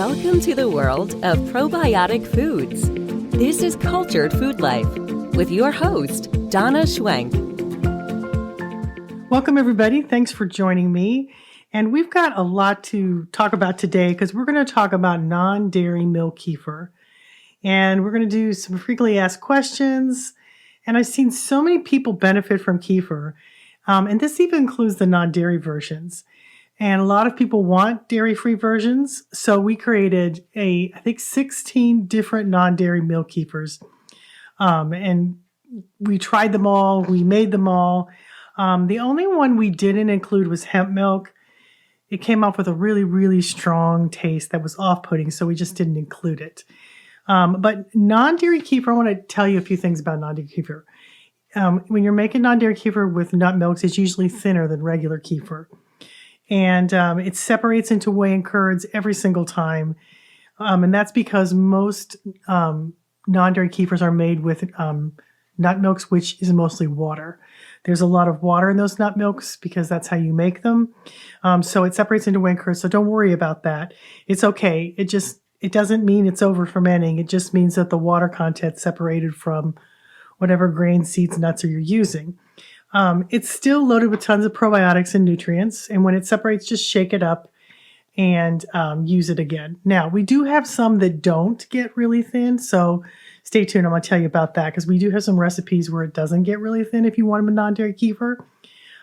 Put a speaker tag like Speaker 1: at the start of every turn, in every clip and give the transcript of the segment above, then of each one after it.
Speaker 1: Welcome to the world of probiotic foods. This is Cultured Food Life with your host, Donna Schwenk.
Speaker 2: Welcome, everybody. Thanks for joining me. And we've got a lot to talk about today because we're going to talk about non-dairy milk kefir. And we're going to do some frequently asked questions. And I've seen so many people benefit from kefir. And this even includes the non-dairy versions. And a lot of people want dairy-free versions. So we created I think 16 different non-dairy milk kefirs. And we tried them all. We made them all. The only one we didn't include was hemp milk. It came off with a really, really strong taste that was off-putting, so we just didn't include it. But non-dairy kefir, I want to tell you a few things about non-dairy kefir. When you're making non-dairy kefir with nut milks, it's usually thinner than regular kefir. And it separates into whey and curds every single time. And that's because most non-dairy kefirs are made with nut milks, which is mostly water. There's a lot of water in those nut milks because that's how you make them. So it separates into whey and curds. So don't worry about that. It's okay. It doesn't mean it's over fermenting. It just means that the water content separated from whatever grains, seeds, nuts you're using. It's still loaded with tons of probiotics and nutrients. And when it separates, just shake it up and use it again. Now, we do have some that don't get really thin. So stay tuned. I'm going to tell you about that because we do have some recipes where it doesn't get really thin if you want a non-dairy kefir.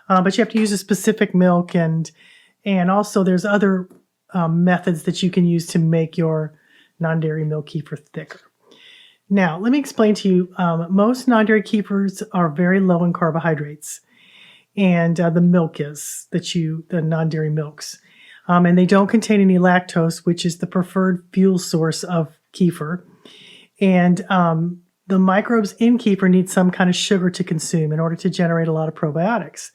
Speaker 2: But you have to use a specific milk. And also there's other methods that you can use to make your non-dairy milk kefir thicker. Now, let me explain to you, most non-dairy kefirs are very low in carbohydrates, and the milk is, the non-dairy milks. And they don't contain any lactose, which is the preferred fuel source of kefir. And the microbes in kefir need some kind of sugar to consume in order to generate a lot of probiotics.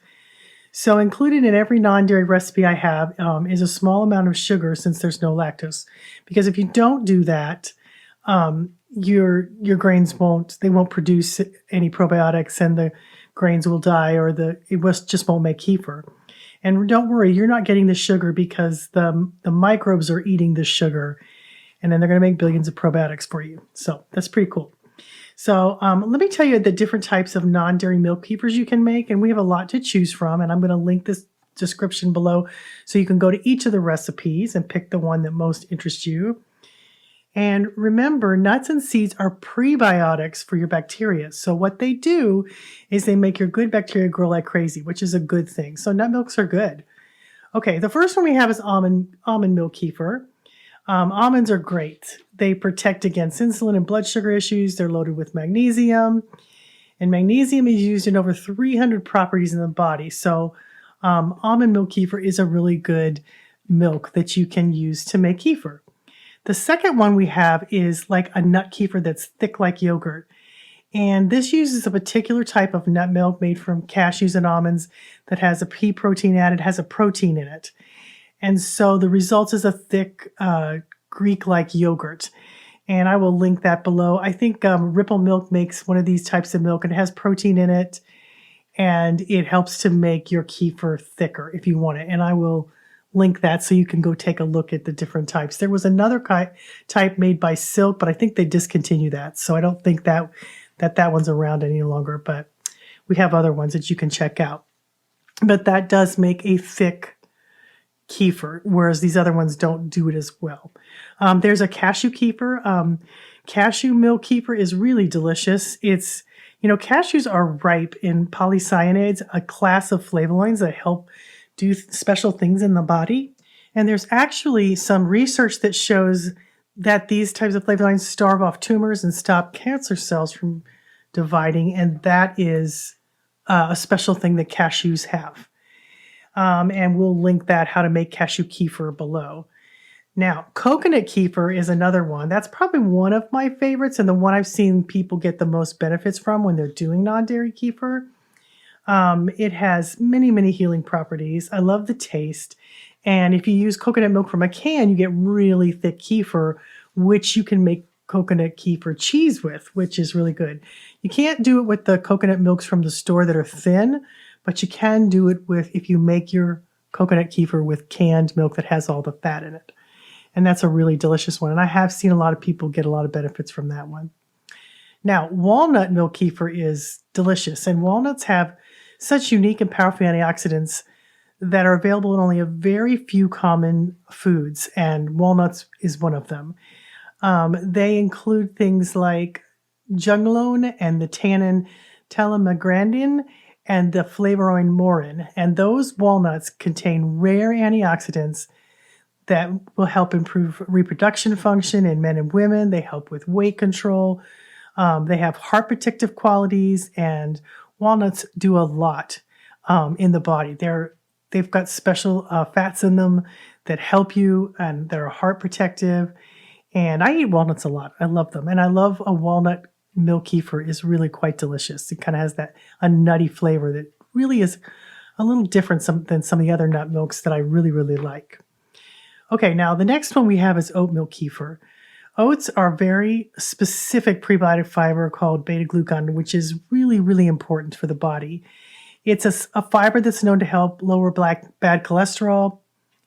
Speaker 2: So included in every non-dairy recipe I have is a small amount of sugar since there's no lactose. Because if you don't do that, your grains won't produce any probiotics and the grains will die or just won't make kefir. And don't worry, you're not getting the sugar because the microbes are eating the sugar and then they're going to make billions of probiotics for you. So that's pretty cool. So let me tell you the different types of non-dairy milk kefirs you can make. And we have a lot to choose from. And I'm going to link this description below so you can go to each of the recipes and pick the one that most interests you. And remember, nuts and seeds are prebiotics for your bacteria. So what they do is they make your good bacteria grow like crazy, which is a good thing. So nut milks are good. Okay, the first one we have is almond milk kefir. Almonds are great. They protect against insulin and blood sugar issues. They're loaded with magnesium. And magnesium is used in over 300 properties in the body. So almond milk kefir is a really good milk that you can use to make kefir. The second one we have is like a nut kefir that's thick like yogurt. And this uses a particular type of nut milk made from cashews and almonds that has a pea protein added, has a protein in it. And so the result is a thick Greek-like yogurt. And I will link that below. I think Ripple Milk makes one of these types of milk and it has protein in it. And it helps to make your kefir thicker if you want it. And I will link that so you can go take a look at the different types. There was another type made by Silk, but I think they discontinued that. So I don't think that one's around any longer, but we have other ones that you can check out. But that does make a thick kefir, whereas these other ones don't do it as well. There's a cashew kefir. Cashew milk kefir is really delicious. Cashews are ripe in polycyanates, a class of flavonoids that help do special things in the body. And there's actually some research that shows that these types of flavonoids starve off tumors and stop cancer cells from dividing. And that is a special thing that cashews have. And we'll link that, how to make cashew kefir, below. Now, coconut kefir is another one. That's probably one of my favorites and the one I've seen people get the most benefits from when they're doing non-dairy kefir. It has many, many healing properties. I love the taste. And if you use coconut milk from a can, you get really thick kefir, which you can make coconut kefir cheese with, which is really good. You can't do it with the coconut milks from the store that are thin, but you can do it if you make your coconut kefir with canned milk that has all the fat in it. And that's a really delicious one. And I have seen a lot of people get a lot of benefits from that one. Now, walnut milk kefir is delicious, and walnuts have such unique and powerful antioxidants that are available in only a very few common foods, and walnuts is one of them. They include things like junglone and the tannin telemigrandin and the flavonoid morin, and those walnuts contain rare antioxidants that will help improve reproduction function in men and women. They help with weight control. They have heart protective qualities, and walnuts do a lot in the body. They've got special fats in them that help you, and they're heart protective. And I eat walnuts a lot. I love them. And I love a walnut milk kefir is really quite delicious. It kind of has a nutty flavor that really is a little different than some of the other nut milks that I really, really like. Okay, now the next one we have is oatmeal kefir. Oats are very specific prebiotic fiber called beta-glucan, which is really, really important for the body. It's a fiber that's known to help lower bad cholesterol,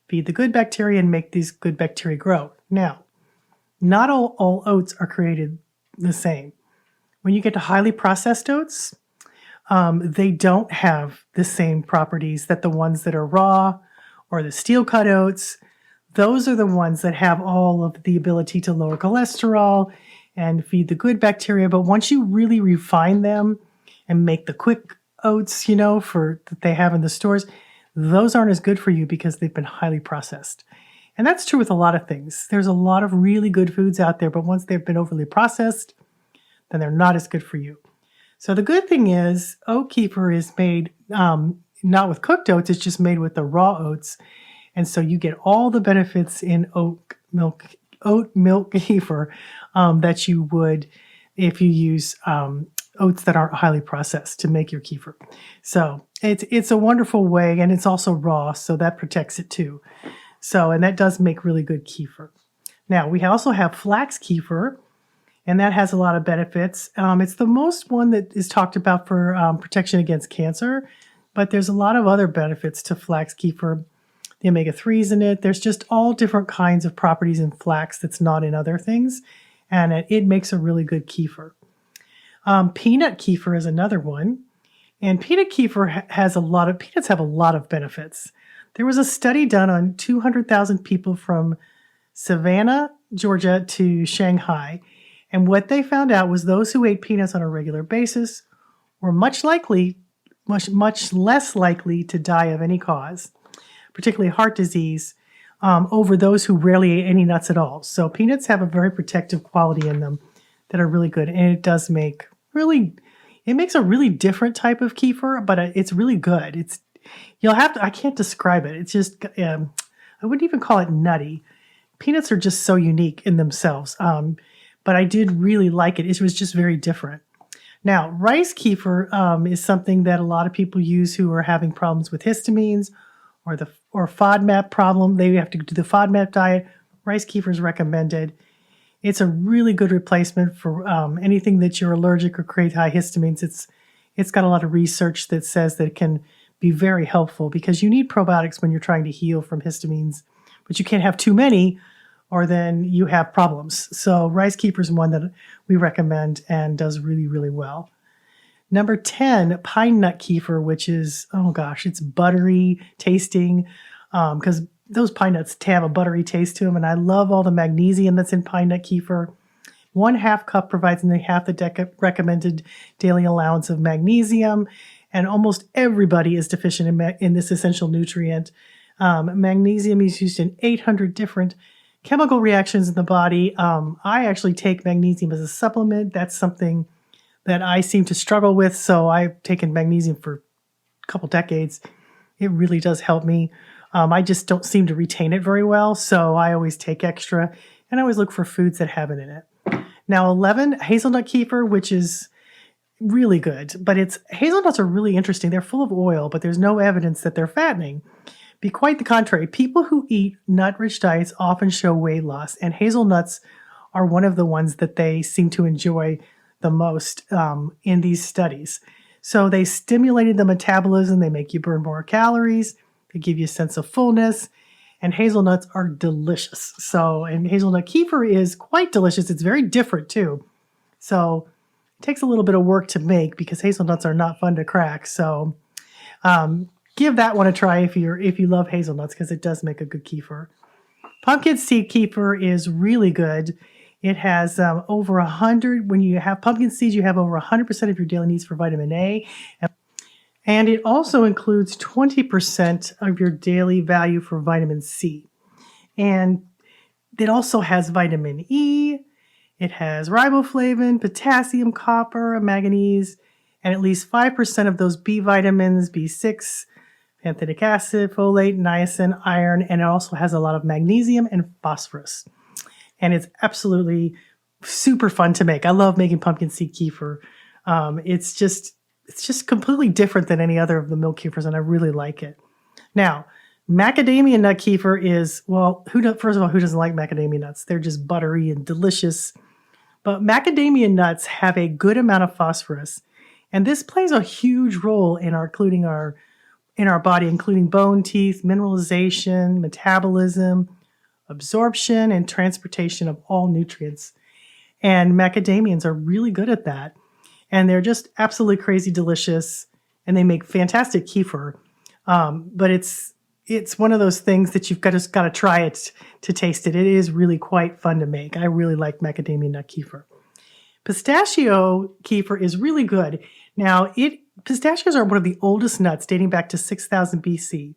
Speaker 2: feed the good bacteria, and make these good bacteria grow. Now, not all oats are created the same. When you get to highly processed oats, they don't have the same properties that the ones that are raw or the steel-cut oats. Those are the ones that have all of the ability to lower cholesterol and feed the good bacteria. But once you really refine them and make the quick oats, that they have in the stores, those aren't as good for you because they've been highly processed. And that's true with a lot of things. There's a lot of really good foods out there, but once they've been overly processed, then they're not as good for you. So the good thing is oat kefir is made not with cooked oats, it's just made with the raw oats. And so you get all the benefits in oat milk kefir that you would if you use oats that aren't highly processed to make your kefir. So it's a wonderful way, and it's also raw, so that protects it too. And that does make really good kefir. Now, we also have flax kefir, and that has a lot of benefits. It's the most one that is talked about for protection against cancer, but there's a lot of other benefits to flax kefir. The omega-3s in it. There's just all different kinds of properties in flax that's not in other things, and it makes a really good kefir. Peanut kefir is another one, and peanut kefir peanuts have a lot of benefits. There was a study done on 200,000 people from Savannah, Georgia to Shanghai, and what they found out was those who ate peanuts on a regular basis were much less likely to die of any cause, particularly heart disease, over those who rarely ate any nuts at all. So peanuts have a very protective quality in them that are really good, and it does makes a really different type of kefir, but it's really good. I can't describe it. It's just, I wouldn't even call it nutty. Peanuts are just so unique in themselves, but I did really like it. It was just very different. Now, rice kefir is something that a lot of people use who are having problems with histamines or FODMAP problem. They have to do the FODMAP diet. Rice kefir is recommended. It's a really good replacement for anything that you're allergic or create high histamines. It's got a lot of research that says that it can be very helpful because you need probiotics when you're trying to heal from histamines, but you can't have too many or then you have problems. So rice kefir is one that we recommend and does really, really well. Number 10, pine nut kefir, which is, it's buttery tasting because those pine nuts have a buttery taste to them. And I love all the magnesium that's in pine nut kefir. 1/2 cup provides nearly half the recommended daily allowance of magnesium. And almost everybody is deficient in this essential nutrient. Magnesium is used in 800 different chemical reactions in the body. I actually take magnesium as a supplement. That's something that I seem to struggle with. So I've taken magnesium for a couple decades. It really does help me. I just don't seem to retain it very well. So I always take extra and I always look for foods that have it in it. Now 11, hazelnut kefir, which is really good, but hazelnuts are really interesting. They're full of oil, but there's no evidence that they're fattening. Be quite the contrary. People who eat nut-rich diets often show weight loss, and hazelnuts are one of the ones that they seem to enjoy the most in these studies. So they stimulated the metabolism. They make you burn more calories. They give you a sense of fullness. and hazelnuts are delicious. So, and hazelnut kefir is quite delicious. It's very different too. So it takes a little bit of work to make because hazelnuts are not fun to crack. So give that one a try if you love hazelnuts, because it does make a good kefir. Pumpkin seed kefir is really good. It has over 100. When you have pumpkin seeds, you have over 100% of your daily needs for vitamin A. And it also includes 20% of your daily value for vitamin C. And it also has vitamin E. It has riboflavin, potassium, copper, manganese, and at least 5% of those B vitamins, B6, pantothenic acid, folate, niacin, iron, and it also has a lot of magnesium and phosphorus. And it's absolutely super fun to make. I love making pumpkin seed kefir. It's just completely different than any other of the milk kefirs, and I really like it. Now, macadamia nut kefir is, well, first of all, who doesn't like macadamia nuts? They're just buttery and delicious. But macadamia nuts have a good amount of phosphorus, and this plays a huge role in our body, including bone, teeth, mineralization, metabolism, absorption, and transportation of all nutrients. And macadamians are really good at that. And they're just absolutely crazy delicious, and they make fantastic kefir. But it's one of those things that you've just got to try it to taste it. It is really quite fun to make. I really like macadamia nut kefir. Pistachio kefir is really good. Now, pistachios are one of the oldest nuts, dating back to 6000 BC.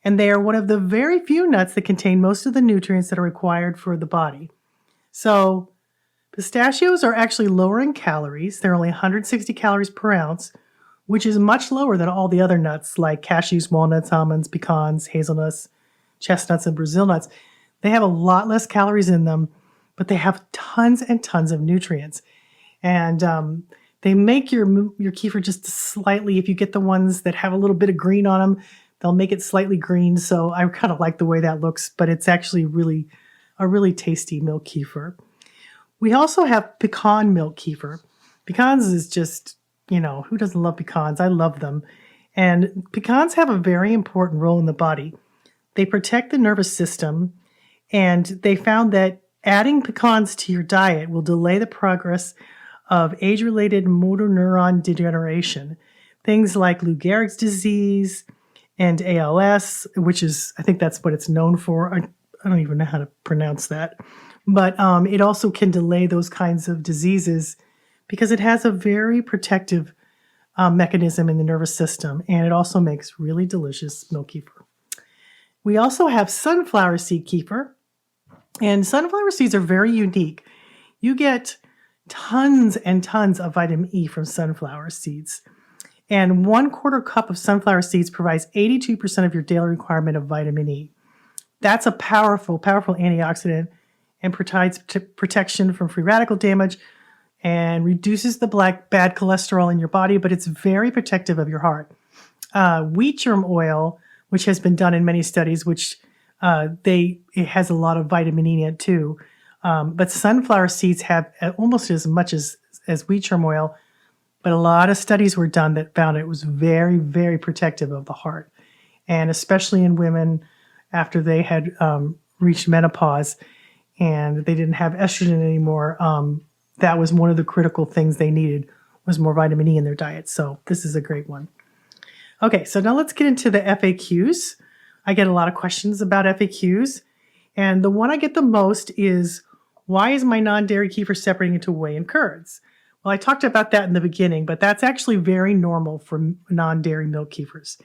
Speaker 2: And they are one of the very few nuts that contain most of the nutrients that are required for the body. So pistachios are actually lower in calories. They're only 160 calories per ounce, which is much lower than all the other nuts like cashews, walnuts, almonds, pecans, hazelnuts, chestnuts, and Brazil nuts. They have a lot less calories in them, but they have tons and tons of nutrients. And they make your kefir just slightly, if you get the ones that have a little bit of green on them, they'll make it slightly green. So I kind of like the way that looks, but it's actually a really tasty milk kefir. We also have pecan milk kefir. Pecans is just, who doesn't love pecans? I love them. And pecans have a very important role in the body. They protect the nervous system, and they found that adding pecans to your diet will delay the progress of age-related motor neuron degeneration. Things like Lou Gehrig's disease and ALS, which is, I think that's what it's known for. I don't even know how to pronounce that. But it also can delay those kinds of diseases because it has a very protective mechanism in the nervous system, and it also makes really delicious milk kefir. We also have sunflower seed kefir, and sunflower seeds are very unique. You get tons and tons of vitamin E from sunflower seeds, and 1/4 cup of sunflower seeds provides 82% of your daily requirement of vitamin E. That's a powerful, powerful antioxidant and provides protection from free radical damage and reduces the bad cholesterol in your body, but it's very protective of your heart. Wheat germ oil, which has been done in many studies, which it has a lot of vitamin E in it too. But sunflower seeds have almost as much as wheat germ oil, but a lot of studies were done that found it was very, very protective of the heart. And especially in women after they had reached menopause and they didn't have estrogen anymore, that was one of the critical things they needed, was more vitamin E in their diet. So this is a great one. Okay, so now let's get into the FAQs. I get a lot of questions about FAQs. And the one I get the most is, why is my non-dairy kefir separating into whey and curds? Well, I talked about that in the beginning, but that's actually very normal for non-dairy milk kefirs.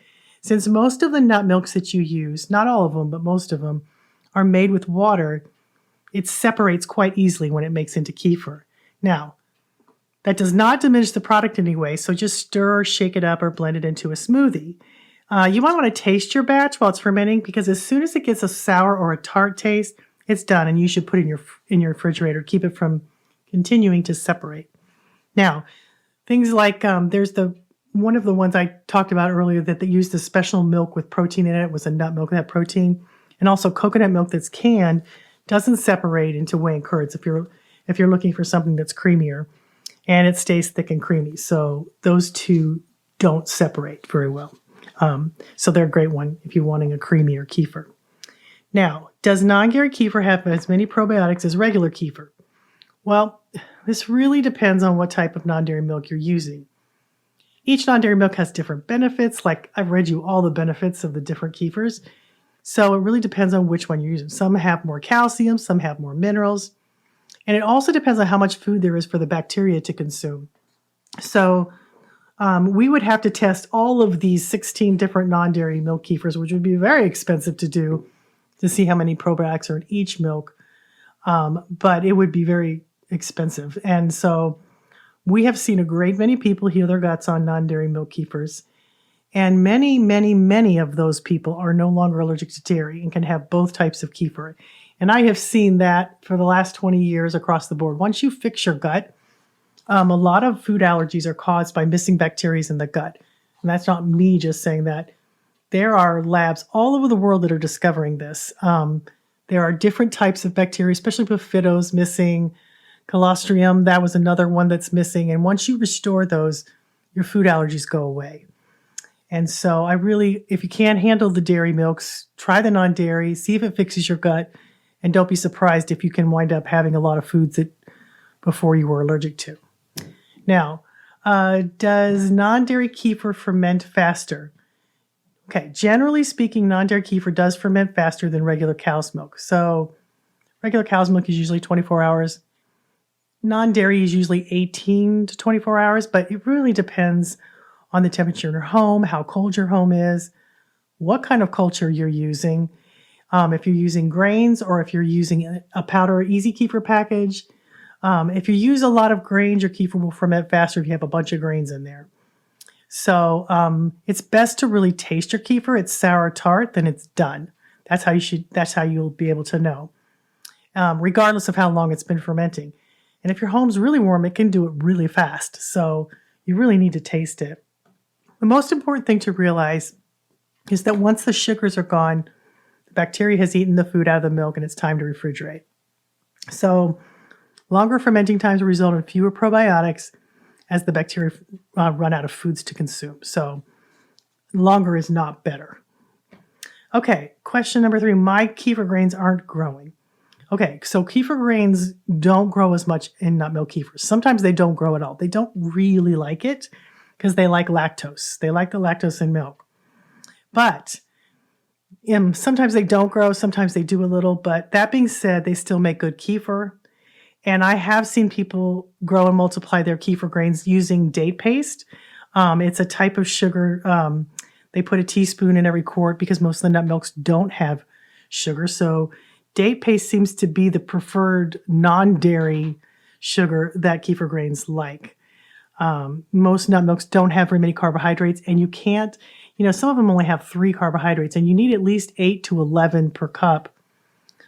Speaker 2: Since most of the nut milks that you use, not all of them, but most of them, are made with water, it separates quite easily when it makes into kefir. Now, that does not diminish the product in any way, so just stir, shake it up, or blend it into a smoothie. You might want to taste your batch while it's fermenting, because as soon as it gets a sour or a tart taste, it's done, and you should put it in your refrigerator. Keep it from continuing to separate. Now, things like there's one of the ones I talked about earlier that they used a special milk with protein in it. It was a nut milk that had protein, and also coconut milk that's canned doesn't separate into whey and curds if you're looking for something that's creamier, and it stays thick and creamy. So those two don't separate very well. So they're a great one if you're wanting a creamier kefir. Now, does non-dairy kefir have as many probiotics as regular kefir? Well, this really depends on what type of non-dairy milk you're using. Each non-dairy milk has different benefits. Like I've read you all the benefits of the different kefirs. So it really depends on which one you're using. Some have more calcium, some have more minerals. And it also depends on how much food there is for the bacteria to consume. So we would have to test all of these 16 different non-dairy milk kefirs, which would be very expensive to do to see how many probiotics are in each milk. But it would be very expensive. And so we have seen a great many people heal their guts on non-dairy milk kefirs. And many, many, many of those people are no longer allergic to dairy and can have both types of kefir. And I have seen that for the last 20 years across the board. Once you fix your gut, a lot of food allergies are caused by missing bacteria in the gut. And that's not me just saying that. There are labs all over the world that are discovering this. There are different types of bacteria, especially Bifido's missing, Clostridium, that was another one that's missing. And once you restore those, your food allergies go away. And so if you can't handle the dairy milks, try the non-dairy, see if it fixes your gut, and don't be surprised if you can wind up having a lot of foods that before you were allergic to. Now, does non-dairy kefir ferment faster? Okay, generally speaking, non-dairy kefir does ferment faster than regular cow's milk. So regular cow's milk is usually 24 hours. Non-dairy is usually 18 to 24 hours, but it really depends on the temperature in your home, how cold your home is, what kind of culture you're using, if you're using grains or if you're using a powder or easy kefir package. If you use a lot of grains, your kefir will ferment faster if you have a bunch of grains in there. So it's best to really taste your kefir. It's sour tart, then it's done. That's how you'll be able to know, regardless of how long it's been fermenting. And if your home's really warm, it can do it really fast. So you really need to taste it. The most important thing to realize is that once the sugars are gone, the bacteria has eaten the food out of the milk and it's time to refrigerate. So longer fermenting times will result in fewer probiotics as the bacteria run out of foods to consume. So longer is not better. Okay, question number 3. My kefir grains aren't growing. Okay, so kefir grains don't grow as much in nut milk kefirs. Sometimes they don't grow at all. They don't really like it because they like lactose. They like the lactose in milk. But sometimes they don't grow, sometimes they do a little. But that being said, they still make good kefir. And I have seen people grow and multiply their kefir grains using date paste. It's a type of sugar. They put a teaspoon in every quart because most of the nut milks don't have sugar. So date paste seems to be the preferred non-dairy sugar that kefir grains like. Most nut milks don't have very many carbohydrates, and you can't, some of them only have 3 carbohydrates, and you need at least 8 to 11 per cup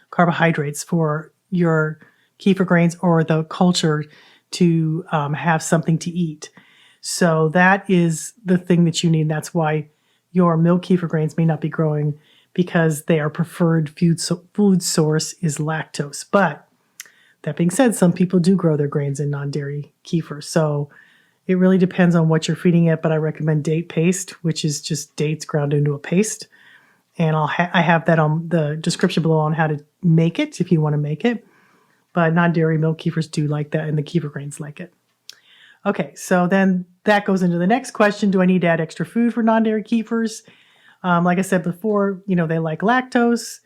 Speaker 2: carbohydrates for your kefir grains or the culture to have something to eat. So that is the thing that you need. That's why your milk kefir grains may not be growing, because their preferred food source is lactose. But that being said, some people do grow their grains in non-dairy kefir. So it really depends on what you're feeding it, but I recommend date paste, which is just dates ground into a paste. And I have that on the description below on how to make it if you want to make it. But non-dairy milk kefirs do like that, and the kefir grains like it. Okay, so then that goes into the next question. Do I need to add extra food for non-dairy kefirs? Like I said before, they like lactose.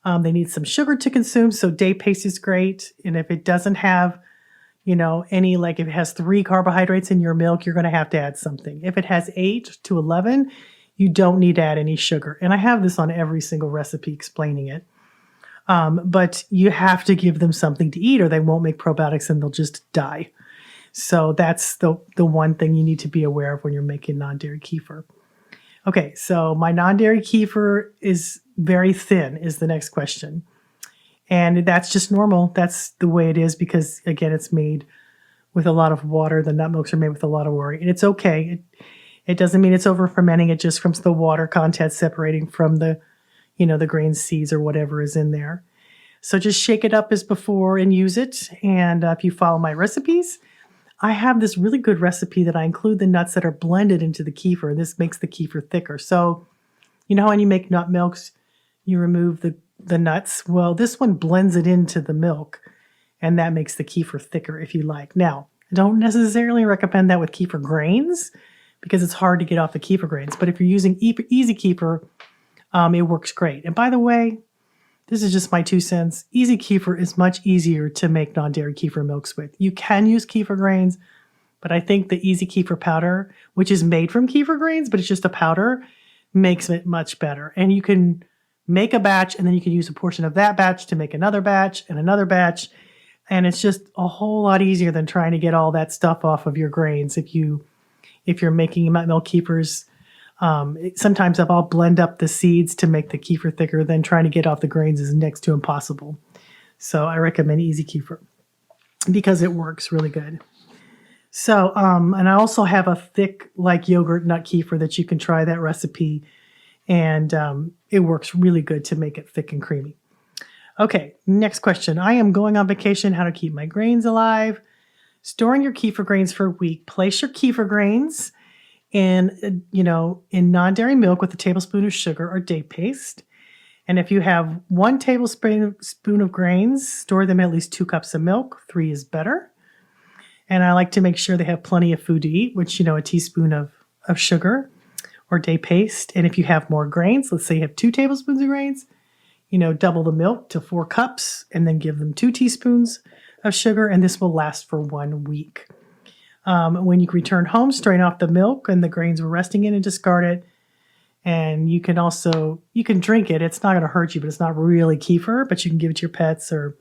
Speaker 2: They need some sugar to consume, so date paste is great. And if it doesn't have, if it has 3 carbohydrates in your milk, you're going to have to add something. If it has 8 to 11, you don't need to add any sugar. And I have this on every single recipe explaining it. But you have to give them something to eat or they won't make probiotics and they'll just die. So that's the one thing you need to be aware of when you're making non-dairy kefir. Okay, so my non-dairy kefir is very thin is the next question. And that's just normal. That's the way it is because, again, it's made with a lot of water. The nut milks are made with a lot of water. And it's okay. It doesn't mean it's over fermenting. It just from the water content separating from the grain seeds or whatever is in there. So just shake it up as before and use it. And if you follow my recipes, I have this really good recipe that I include the nuts that are blended into the kefir. And this makes the kefir thicker. So how when you make nut milks, you remove the the nuts. Well, this one blends it into the milk, and that makes the kefir thicker if you like. Now, I don't necessarily recommend that with kefir grains because it's hard to get off the kefir grains. But if you're using Easy Kefir, it works great. And by the way, this is just my 2 cents. Easy Kefir is much easier to make non-dairy kefir milks with. You can use kefir grains, but I think the Easy Kefir powder, which is made from kefir grains, but it's just a powder, makes it much better. And you can make a batch, and then you can use a portion of that batch to make another batch and another batch. And it's just a whole lot easier than trying to get all that stuff off of your grains. If you're making Oatmeal Kefirs, sometimes I'll blend up the seeds to make the kefir thicker. Then trying to get off the grains is next to impossible. So I recommend Easy Kefir because it works really good. So, and I also have a thick like yogurt nut kefir that you can try that recipe, and it works really good to make it thick and creamy. Okay, next question. I am going on vacation. How to keep my grains alive? Storing your kefir grains for a week. Place your kefir grains in non-dairy milk with a tablespoon of sugar or date paste. And if you have 1 tablespoon of grains, store them at least 2 cups of milk. 3 is better. And I like to make sure they have plenty of food to eat, which, a teaspoon of sugar or date paste. And if you have more grains, let's say you have 2 tablespoons of grains, double the milk to 4 cups and then give them 2 teaspoons of sugar. And this will last for 1 week. When you return home, strain off the milk and the grains were resting in and discard it. And you can drink it. It's not going to hurt you, but it's not really kefir, but you can give it to your pets or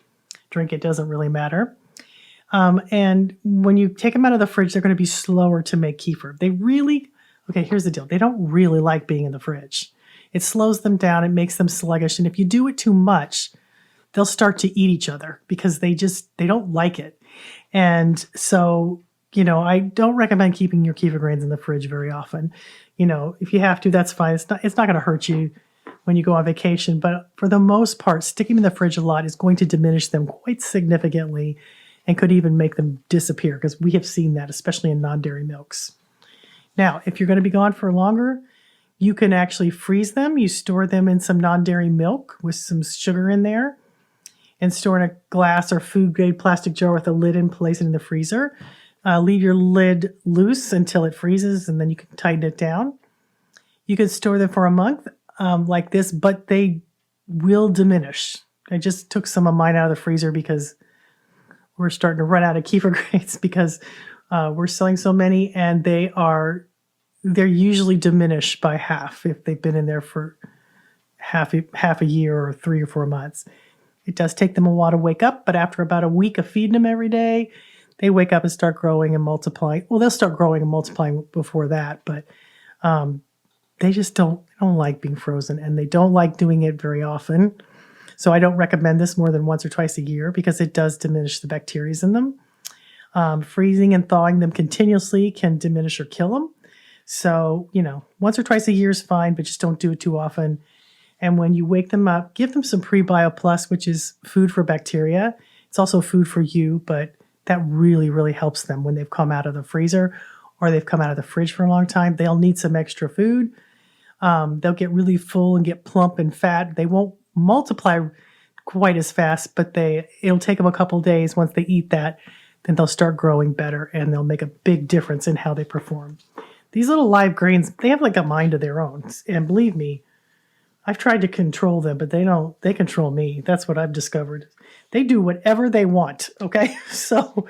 Speaker 2: drink it. Doesn't really matter. And when you take them out of the fridge, they're going to be slower to make kefir. Here's the deal. They don't really like being in the fridge. It slows them down. It makes them sluggish. And if you do it too much, they'll start to eat each other because they don't like it. And so, I don't recommend keeping your kefir grains in the fridge very often. If you have to, that's fine. It's not going to hurt you when you go on vacation. But for the most part, sticking them in the fridge a lot is going to diminish them quite significantly and could even make them disappear because we have seen that, especially in non-dairy milks. Now, if you're going to be gone for longer, you can actually freeze them. You store them in some non-dairy milk with some sugar in there and store in a glass or food-grade plastic jar with a lid and place it in the freezer. Leave your lid loose until it freezes, and then you can tighten it down. You can store them for a month like this, but they will diminish. I just took some of mine out of the freezer because we're starting to run out of kefir grains because we're selling so many, and they're usually diminished by half if they've been in there for half a year or 3 or 4 months. It does take them a while to wake up, but after about a week of feeding them every day, they wake up and start growing and multiplying. Well, they'll start growing and multiplying before that, but they just don't like being frozen, and they don't like doing it very often. So I don't recommend this more than once or twice a year because it does diminish the bacteria in them. Freezing and thawing them continuously can diminish or kill them. So, once or twice a year is fine, but just don't do it too often. And when you wake them up, give them some Prebio Plus, which is food for bacteria. It's also food for you, but that really, really helps them when they've come out of the freezer or they've come out of the fridge for a long time. They'll need some extra food. They'll get really full and get plump and fat. They won't multiply quite as fast, but it'll take them a couple days. Once they eat that, then they'll start growing better and they'll make a big difference in how they perform. These little live grains, they have like a mind of their own. And believe me, I've tried to control them, but they control me. That's what I've discovered. They do whatever they want, okay? So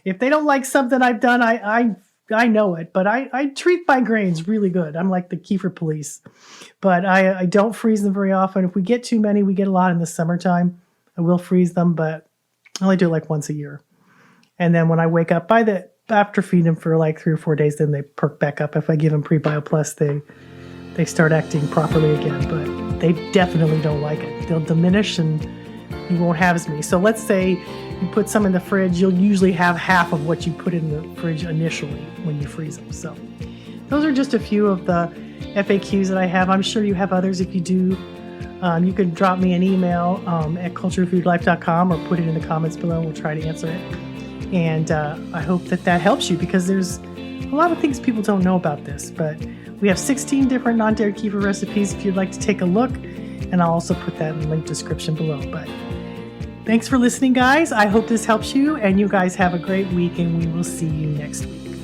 Speaker 2: if they don't like something I've done, I know it, but I treat my grains really good. I'm like the kefir police, but I don't freeze them very often. If we get too many, we get a lot in the summertime, I will freeze them, but I only do it like once a year. And then when I wake up after feeding them for like 3 or 4 days, then they perk back up. If I give them Prebio Plus, they start acting properly again, but they definitely don't like it. They'll diminish and you won't have as many. So let's say you put some in the fridge, you'll usually have half of what you put in the fridge initially when you freeze them. So those are just a few of the FAQs that I have. I'm sure you have others. If you do, you can drop me an email at culturedfoodlife.com or put it in the comments below and we'll try to answer it. And I hope that helps you because there's a lot of things people don't know about this, but we have 16 different non-dairy kefir recipes if you'd like to take a look. And I'll also put that in the link description below. But thanks for listening, guys. I hope this helps you, and you guys have a great week, and we will see you next week.